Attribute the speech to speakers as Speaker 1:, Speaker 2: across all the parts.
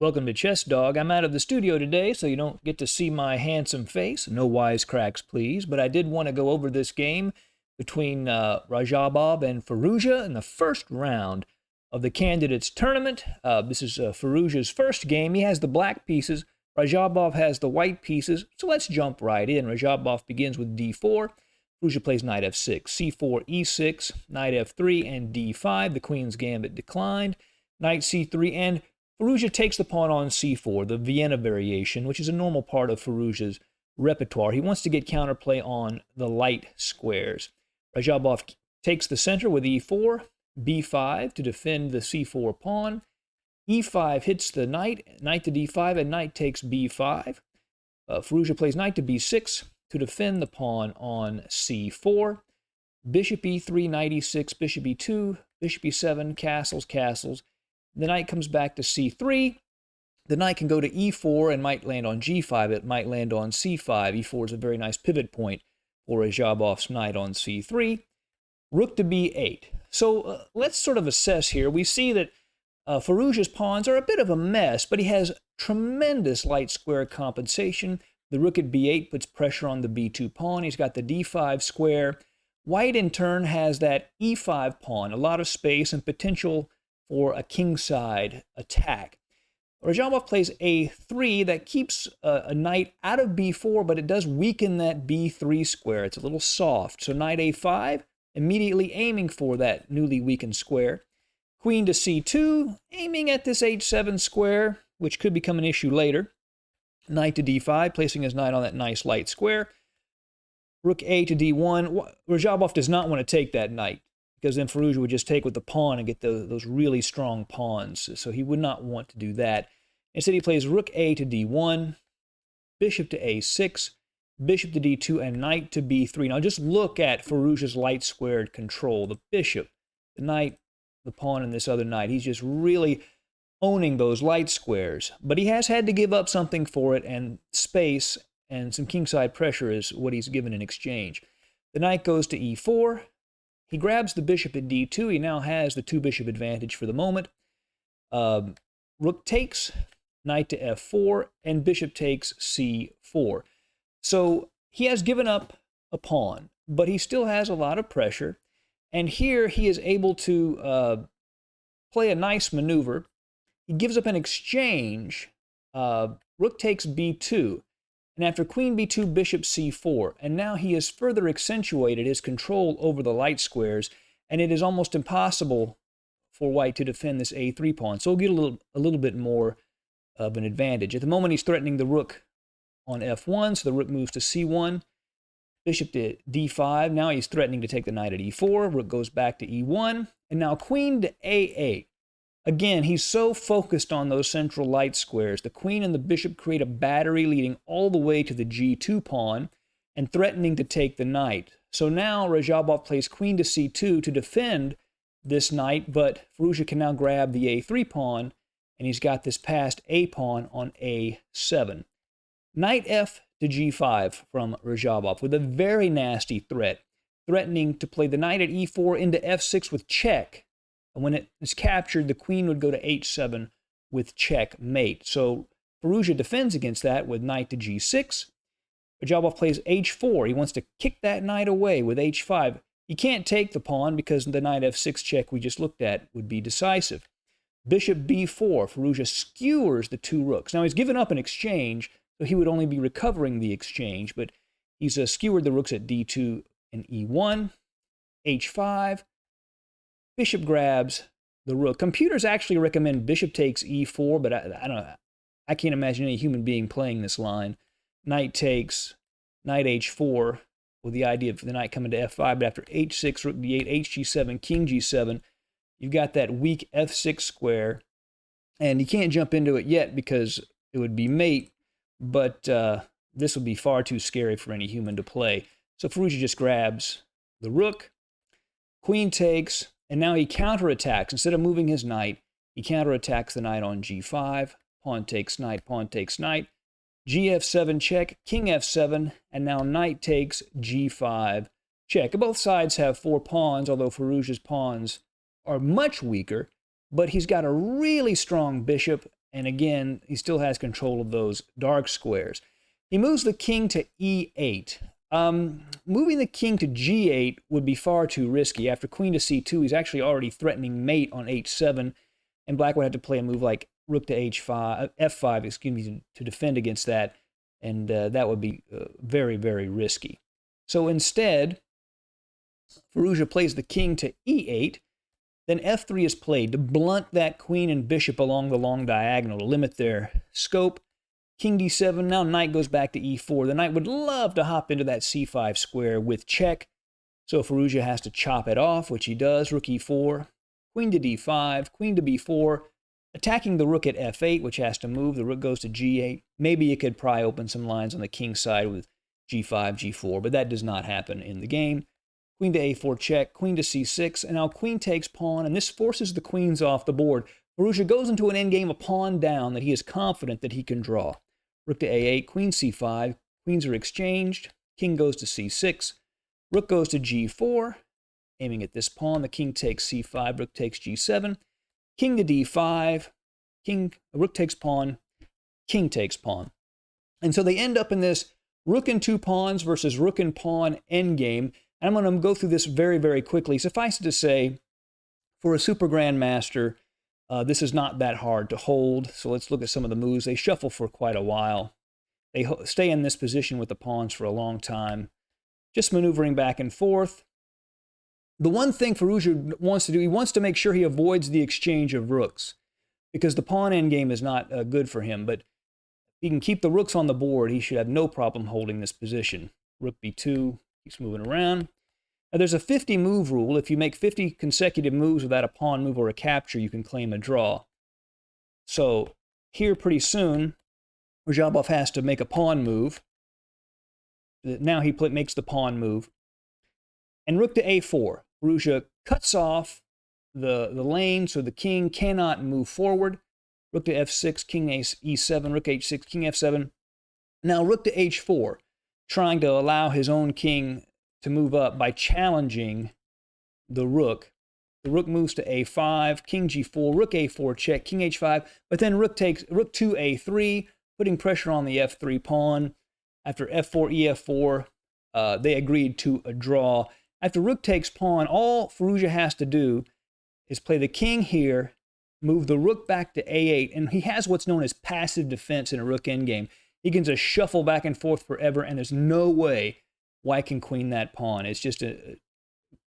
Speaker 1: Welcome to Chess Dog. I'm out of the studio today, so you don't get to see my handsome face. No wisecracks, please. But I did want to go over this game between Radjabov and Firouzja in the first round of the Candidates Tournament. This is Firouzja's first game. He has the black pieces. Radjabov has the white pieces. So let's jump right in. Radjabov begins with d4. Firouzja plays knight f6, c4, e6, knight f3, and d5. The Queen's Gambit declined. Knight c3, and Firouzja takes the pawn on c4, the Vienna variation, which is a normal part of Firouzja's repertoire. He wants to get counterplay on the light squares. Radjabov takes the center with e4, b5 to defend the c4 pawn. e5 hits the knight, knight to d5, and knight takes b5. Firouzja plays knight to b6 to defend the pawn on c4. Bishop e3, knight e6, bishop e2, bishop e7, castles, castles. The knight comes back to c3. The knight can go to e4 and might land on g5. It might land on c5. e4 is a very nice pivot point for Radjabov's knight on c3. Rook to b8. So let's sort of assess here. We see that Firouzja's pawns are a bit of a mess, but he has tremendous light square compensation. The rook at b8 puts pressure on the b2 pawn. He's got the d5 square. White, in turn, has that e5 pawn, a lot of space and potential for a kingside attack. Radjabov plays a3 that keeps a knight out of b4, but it does weaken that b3 square. It's a little soft. So knight a5, immediately aiming for that newly weakened square. Queen to c2, aiming at this h7 square, which could become an issue later. Knight to d5, placing his knight on that nice light square. Rook a to d1. Radjabov does not want to take that knight, because then Firouzja would just take with the pawn and get those really strong pawns. So he would not want to do that. Instead, he plays rook a to d1, bishop to a6, bishop to d2, and knight to b3. Now just look at Firouzja's light squared control. The bishop, the knight, the pawn, and this other knight. He's just really owning those light squares. But he has had to give up something for it, and space and some kingside pressure is what he's given in exchange. The knight goes to e4. He grabs the bishop at d2. He now has the two-bishop advantage for the moment. Rook takes, knight to f4, and bishop takes c4. So he has given up a pawn, but he still has a lot of pressure. And here he is able to play a nice maneuver. He gives up an exchange. Rook takes b2. And after queen b2, bishop c4. And now he has further accentuated his control over the light squares, and it is almost impossible for white to defend this a3 pawn. So he'll get a little bit more of an advantage. At the moment, he's threatening the rook on f1, so the rook moves to c1. Bishop to d5. Now he's threatening to take the knight at e4. Rook goes back to e1. And now queen to a8. Again, he's so focused on those central light squares. The queen and the bishop create a battery leading all the way to the g2 pawn and threatening to take the knight. So now Radjabov plays queen to c2 to defend this knight, but Firouzja can now grab the a3 pawn, and he's got this passed a pawn on a7. Knight f to g5 from Radjabov with a very nasty threat, threatening to play the knight at e4 into f6 with check. And when it is captured, the queen would go to h7 with checkmate. So Firouzja defends against that with knight to g6. Radjabov plays h4. He wants to kick that knight away with h5. He can't take the pawn because the knight f6 check we just looked at would be decisive. Bishop b4. Firouzja skewers the two rooks. Now he's given up an exchange, so he would only be recovering the exchange, but he's skewered the rooks at d2 and e1, h5. Bishop grabs the rook. Computers actually recommend bishop takes e4, but I don't know. I can't imagine any human being playing this line. Knight takes, knight h4, with the idea of the knight coming to f5, but after h6, rook d8, hg7, king g7, you've got that weak f6 square, and you can't jump into it yet because it would be mate, but this would be far too scary for any human to play. So Firouzja just grabs the rook, queen takes, and now he counterattacks. Instead of moving his knight, he counterattacks the knight on g5. Pawn takes knight, pawn takes knight. gf7 check, king f7, and now knight takes g5 check. Both sides have four pawns, although Firouzja's pawns are much weaker, but he's got a really strong bishop And again, he still has control of those dark squares. He moves the king to e8. Moving the king to g8 would be far too risky. After queen to c2, he's actually already threatening mate on h7, and black would have to play a move like rook to h5, f5, excuse me, to defend against that, and that would be very, very risky. So instead, Firouzja plays the king to e8, then f3 is played to blunt that queen and bishop along the long diagonal to limit their scope. King d7, now knight goes back to e4. The knight would love to hop into that c5 square with check, so Firouzja has to chop it off, which he does. Rook e4, queen to d5, queen to b4, attacking the rook at f8, which has to move. The rook goes to g8. Maybe you could pry open some lines on the king side with g5, g4, but that does not happen in the game. Queen to a4 check, queen to c6, and now queen takes pawn, and this forces the queens off the board. Firouzja goes into an endgame a pawn down that he is confident that he can draw. Rook to a8, queen c5, queens are exchanged, king goes to c6, rook goes to g4, aiming at this pawn, the king takes c5, rook takes g7, king to d5, rook takes pawn, king takes pawn. And so they end up in this rook and two pawns versus rook and pawn endgame. And I'm going to go through this very, very quickly. Suffice it to say, for a super grandmaster, this is not that hard to hold. So let's look at some of the moves. They shuffle for quite a while. They stay in this position with the pawns for a long time, just maneuvering back and forth. The one thing Firouzja wants to do, he wants to make sure he avoids the exchange of rooks, because the pawn endgame is not good for him. But he can keep the rooks on the board. He should have no problem holding this position. Rook b2 keeps moving around. Now, there's a 50 move rule. If you make 50 consecutive moves without a pawn move or a capture, you can claim a draw. So here pretty soon, Radjabov has to make a pawn move. Now he makes the pawn move. And rook to a4. Firouzja cuts off the lane so the king cannot move forward. Rook to f6, king e7, rook h6, king f7. Now rook to h4, trying to allow his own king to move up by challenging the rook. The rook moves to a5, king g4, rook a4 check, king h5, but then rook to a3, putting pressure on the f3 pawn. After f4, ef4, they agreed to a draw. After rook takes pawn, all Firouzja has to do is play the king here, move the rook back to a8, and he has what's known as passive defense in a rook endgame. He can just shuffle back and forth forever, and there's no way white can queen that pawn. It's just an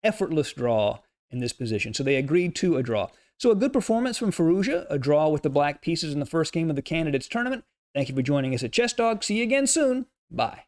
Speaker 1: effortless draw in this position. So they agreed to a draw. So a good performance from Firouzja, a draw with the black pieces in the first game of the Candidates Tournament. Thank you for joining us at Chess Dog. See you again soon. Bye.